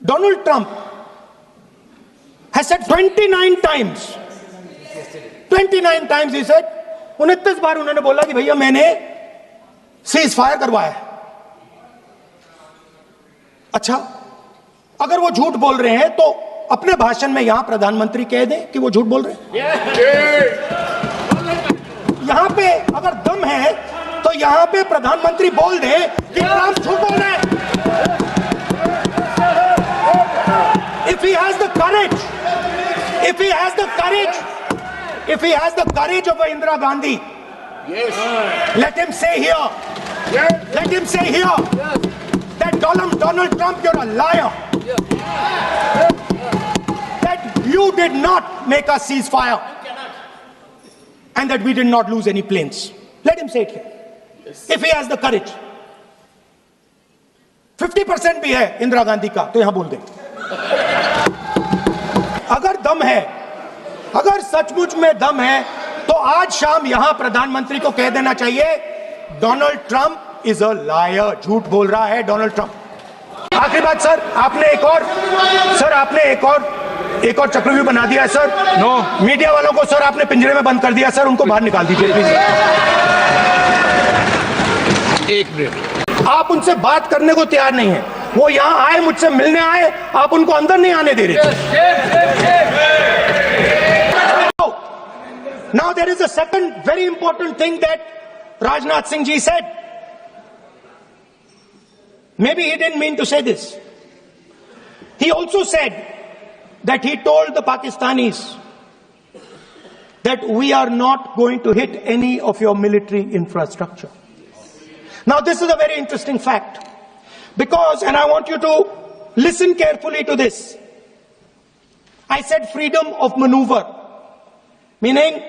Donald Trump has said 29 times, 29 times he said, 29 बार उन्होंने बोला कि भैया मैंने सीज फायर करवाया। अच्छा, अगर वो झूठ बोल रहे हैं तो अपने भाषण में यहां प्रधानमंत्री कह दें कि वो झूठ बोल रहे हैं। यहां पे अगर दम है तो यहां पे प्रधानमंत्री बोल दें कि ट्रंप झूठ बोल रहे हैं। If he has the courage, if he has the courage, if he has the courage of Indira Gandhi, yes, let him say here, yes, let him say here, yes, that Donald Trump, you're a liar, yes, that you did not make a ceasefire and that we did not lose any planes. Let him say it here, yes, if he has the courage. 50% भी है इंदिरा गांधी का तो यहां बोल दे। अगर दम है, अगर सचमुच में दम है तो आज शाम यहां प्रधानमंत्री को कह देना चाहिए Donald Trump is a liar, झूठ बोल रहा है डोनाल्ड ट्रंप। आखिरी बात सर, आपने एक और चक्रव्यूह बना दिया है सर। नो, मीडिया वालों को सर आपने पिंजरे में बंद कर दिया सर, उनको बाहर निकाल दीजिए प्लीज। एक मिनट, आप उनसे बात करने को तैयार नहीं है, वो यहां आए, मुझसे मिलने आए, आप उनको अंदर नहीं आने दे रहे। Now there is a second very important thing that Rajnath Singh ji said. Maybe he didn't mean to say this. He also said that he told the Pakistanis that we are not going to hit any of your military infrastructure. Now this is a very interesting fact because, and I want you to listen carefully to this. I said freedom of maneuver, meaning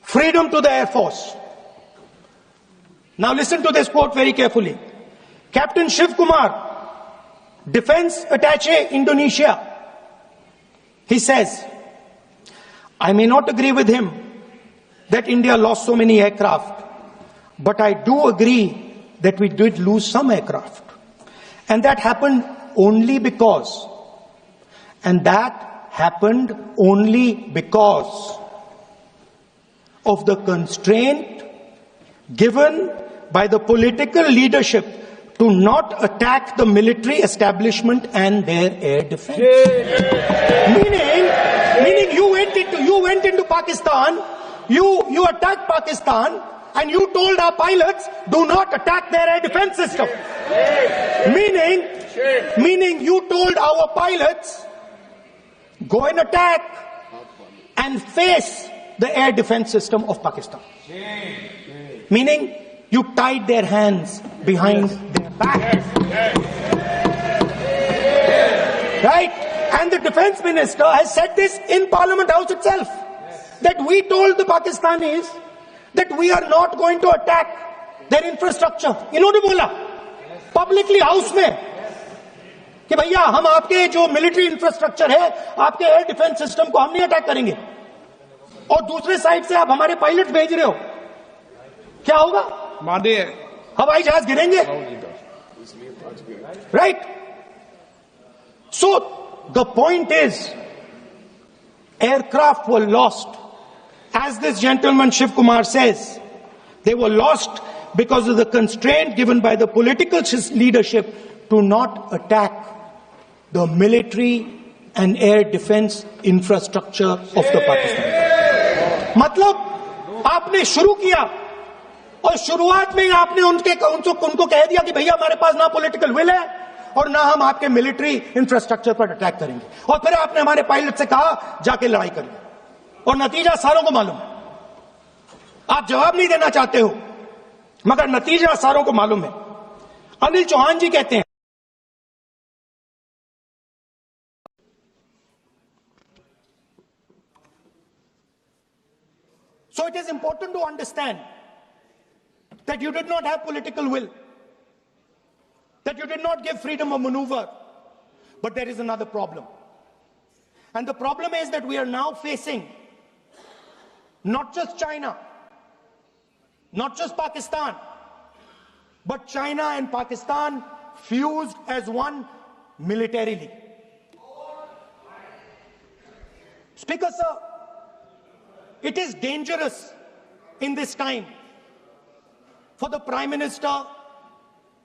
freedom to the Air Force. Now listen to this quote very carefully. Captain Shiv Kumar, Defense Attaché Indonesia, he says, I may not agree with him that India lost so many aircraft, but I do agree that we did lose some aircraft. And that happened only because, of the constraint given by the political leadership to not attack the military establishment and their air defense. Meaning you went into Pakistan, you attacked Pakistan, and you told our pilots, do not attack their air defense system. Meaning you told our pilots, go and attack and face the air defense system of Pakistan. Meaning you tied their hands behind their back. Right? And the defense minister has said this in Parliament House itself, that we told the Pakistanis that we are not going to attack their infrastructure. इन्होंने बोला publicly house में कि भैया हम आपके जो military infrastructure है, आपके एयर डिफेंस सिस्टम को हम नहीं अटैक करेंगे, और दूसरे साइड से आप हमारे पायलट भेज रहे हो, क्या होगा? मादे हवाई जहाज गिरेंगे। Right? So the point is aircraft were lost. As this gentleman Shiv Kumar says, they were lost because of the constraint given by the political leadership to not attack the military and air defense infrastructure of the Pakistan. मतलब आपने शुरू किया और शुरुआत में ही आपने उनको कह दिया कि भैया हमारे पास ना पॉलिटिकल विल है और ना हम आपके मिलिट्री इंफ्रास्ट्रक्चर पर अटैक करेंगे, और फिर आपने हमारे पायलट से कहा जाके लड़ाई करिए, और नतीजा सारों को मालूम है। आप जवाब नहीं देना चाहते हो मगर नतीजा सारों को मालूम है। अनिल चौहान जी कहते हैं, so it is important to understand that you did not have political will, that you did not give freedom of maneuver, but there is another problem, and the problem is that we are now facing not just China, not just Pakistan, but China and Pakistan fused as one militarily. Speaker, sir, it is dangerous in this time for the Prime Minister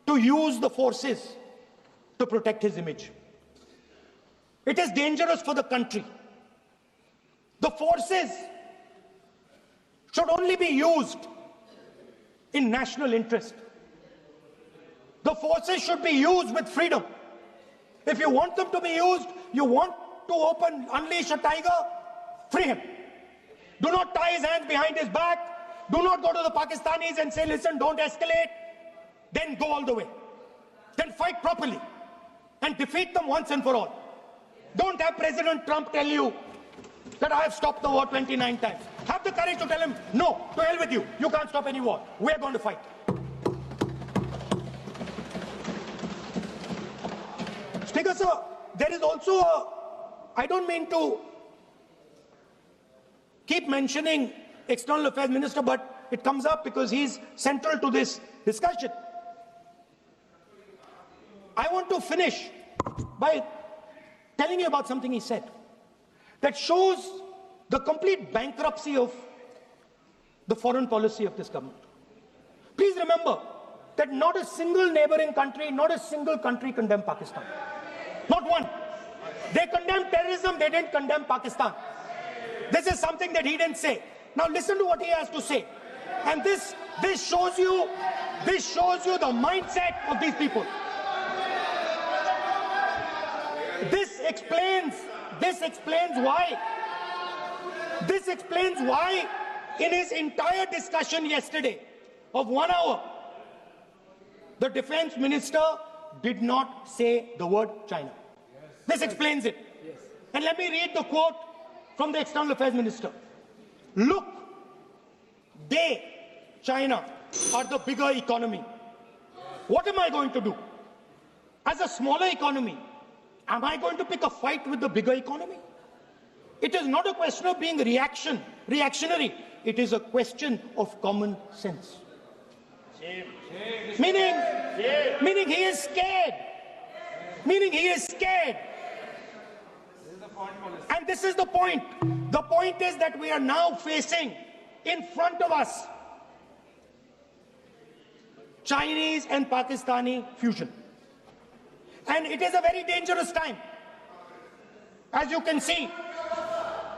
to use the forces to protect his image. It is dangerous for the country. The forces should only be used in national interest. The forces should be used with freedom. If you want them to be used, you want to unleash a tiger, free him. Do not tie his hands behind his back. Do not go to the Pakistanis and say, listen, don't escalate. Then go all the way. Then fight properly and defeat them once and for all. Don't have President Trump tell you that I have stopped the war 29 times. Have the courage to tell him, no, to hell with you. You can't stop any war. We're going to fight. Speaker, sir, there is also I don't mean to keep mentioning External Affairs Minister, but it comes up because he's central to this discussion. I want to finish by telling you about something he said that shows the complete bankruptcy of the foreign policy of this government. Please remember that not a single neighboring country, not a single country condemned Pakistan. Not one. They condemned terrorism, they didn't condemn Pakistan. This is something that he didn't say. Now listen to what he has to say. And this shows you the mindset of these people. This explains why in his entire discussion yesterday of 1 hour, the defense minister did not say the word China. This explains it. And let me read the quote from the External Affairs Minister. Look, China, are the bigger economy. What am I going to do? As a smaller economy, am I going to pick a fight with the bigger economy? It is not a question of being reactionary. It is a question of common sense. Meaning he is scared. And this is the point. The point is that we are now facing in front of us Chinese and Pakistani fusion. And it is a very dangerous time. As you can see,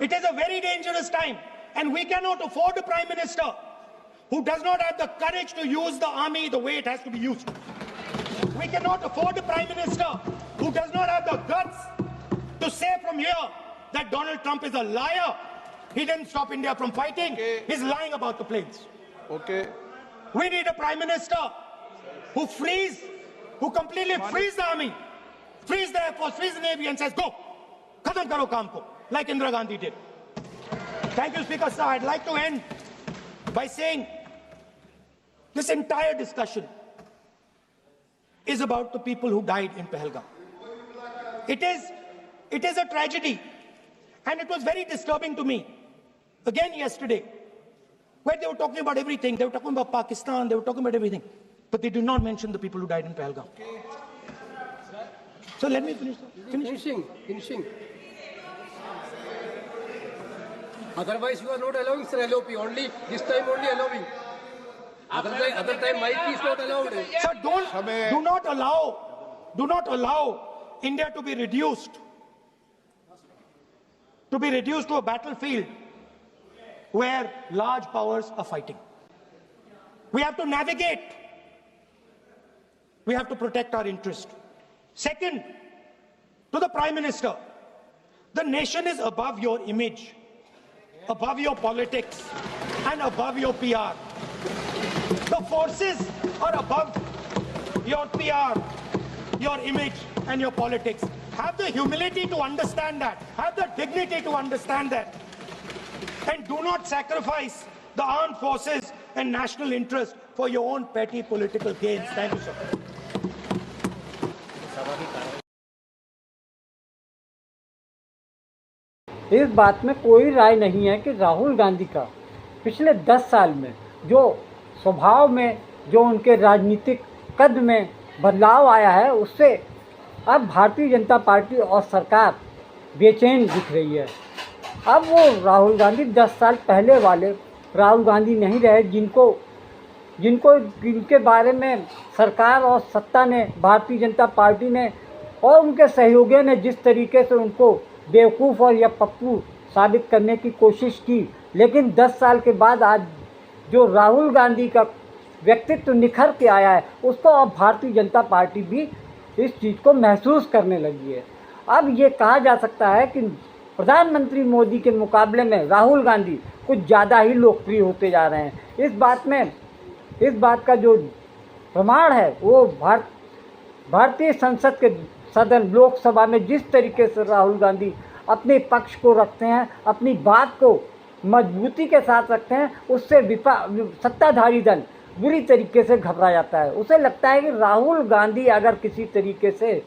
it is a very dangerous time. And we cannot afford a Prime Minister who does not have the courage to use the army the way it has to be used. We cannot afford a Prime Minister who does not have the guts to say from here that Donald Trump is a liar. He didn't stop India from fighting. Okay. He's lying about the planes. Okay. We need a Prime Minister who completely frees the army, frees the Air Force, frees the Navy and says, go, khatam karo kaam ko, like Indira Gandhi did. Thank you, Speaker, sir. I'd like to end by saying this entire discussion is about the people who died in Pahalgam. It is a tragedy, and it was very disturbing to me, again yesterday, where they were talking about everything. They were talking about Pakistan, they were talking about everything, but they did not mention the people who died in Pahalgam. So let me finish. Finishing. Otherwise, you are not allowing, sir, LOP. Only this time, only allowing. Other time, mic is not allowed. Sir, do not allow India to be reduced to a battlefield where large powers are fighting. We have to navigate. We have to protect our interest. Second, to the Prime Minister, the nation is above your image, above your politics, and above your PR. The forces are above your PR, your image, and your politics. Have the humility to understand that. Have the dignity to understand that. And do not sacrifice the armed forces and national interest for your own petty political gains. Thank you, sir. इस बात में कोई राय नहीं है कि राहुल गांधी का पिछले 10 साल में जो स्वभाव में, जो उनके राजनीतिक कद में बदलाव आया है, उससे अब भारतीय जनता पार्टी और सरकार बेचैन दिख रही है। अब वो राहुल गांधी 10 साल पहले वाले राहुल गांधी नहीं रहे जिनके बारे में सरकार और सत्ता ने, भारतीय जनता पार्टी ने और उनके सहयोगियों ने जिस तरीके से उनको बेवकूफ़ और या पप्पू साबित करने की कोशिश की। लेकिन 10 साल के बाद आज जो राहुल गांधी का व्यक्तित्व निखर के आया है, उसको अब भारतीय जनता पार्टी भी इस चीज़ को महसूस करने लगी है। अब ये कहा जा सकता है कि प्रधानमंत्री मोदी के मुकाबले में राहुल गांधी कुछ ज़्यादा ही लोकप्रिय होते जा रहे हैं। इस बात का जो प्रमाण है वो भारतीय संसद के सदन लोकसभा में जिस तरीके से राहुल गांधी अपने पक्ष को रखते हैं, अपनी बात को मजबूती के साथ रखते हैं, उससे सत्ताधारी दल बुरी तरीके से घबरा जाता है। उसे लगता है कि राहुल गांधी अगर किसी तरीके से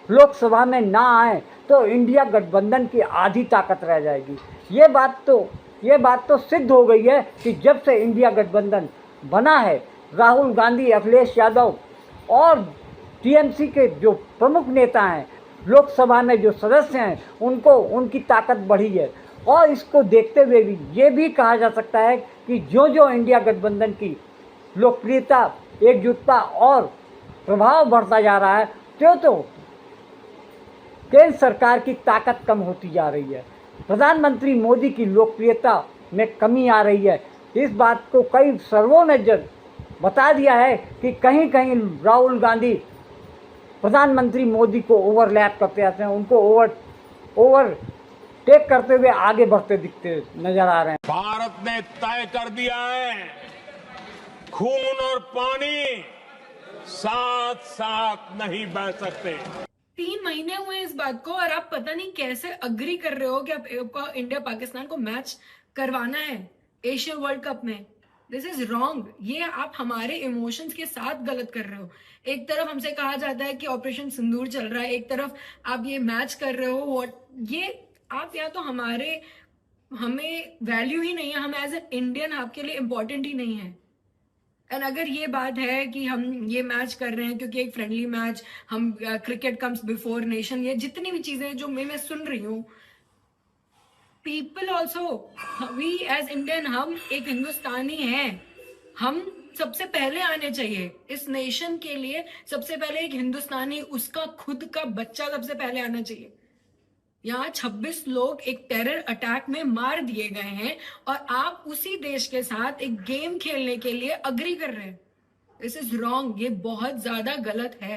लोकसभा में ना आए तो इंडिया गठबंधन की आधी ताकत रह जाएगी। ये बात तो सिद्ध हो गई है कि जब से इंडिया गठबंधन बना है, राहुल गांधी, अखिलेश यादव और टीएमसी के जो प्रमुख नेता हैं, लोकसभा में जो सदस्य हैं, उनकी ताकत बढ़ी है। और इसको देखते हुए भी ये भी कहा जा सकता है कि जो इंडिया गठबंधन की लोकप्रियता, एकजुटता और प्रभाव बढ़ता जा रहा है, तो केंद्र सरकार की ताकत कम होती जा रही है। प्रधानमंत्री मोदी की लोकप्रियता में कमी आ रही है। इस बात को कई सर्वों ने बता दिया है कि कहीं कहीं राहुल गांधी प्रधानमंत्री मोदी को ओवरलैप करते आते हैं, उनको ओवरटेक करते हुए आगे बढ़ते दिखते नजर आ रहे हैं। भारत ने तय कर दिया है, खून और पानी साथ साथ नहीं बह सकते। 3 महीने हुए इस बात को और आप पता नहीं कैसे अग्री कर रहे हो कि आपको इंडिया पाकिस्तान को मैच करवाना है एशिया वर्ल्ड कप में। This is wrong. ये आप हमारे इमोशंस के साथ गलत कर रहे हो। एक तरफ हमसे कहा जाता है कि ऑपरेशन सिंदूर चल रहा है, एक तरफ आप ये मैच कर रहे हो। ये आप या तो हमें वैल्यू ही नहीं है, हम एज ए इंडियन आपके लिए इम्पोर्टेंट ही नहीं है। एंड अगर ये बात है कि हम ये मैच कर रहे हैं क्योंकि एक फ्रेंडली मैच, हम क्रिकेट कम्स बिफोर नेशन, ये जितनी भी चीजें जो मैं सुन रही हूँ, people also, we as Indian, हम एक हिंदुस्तानी हैं, हम सबसे पहले आने चाहिए इस नेशन के लिए। सबसे पहले एक हिंदुस्तानी, उसका खुद का बच्चा सबसे पहले आना चाहिए। यहाँ 26 लोग एक टेरर अटैक में मार दिए गए हैं और आप उसी देश के साथ एक गेम खेलने के लिए अग्री कर रहे हैं। This is wrong. ये बहुत ज्यादा गलत है।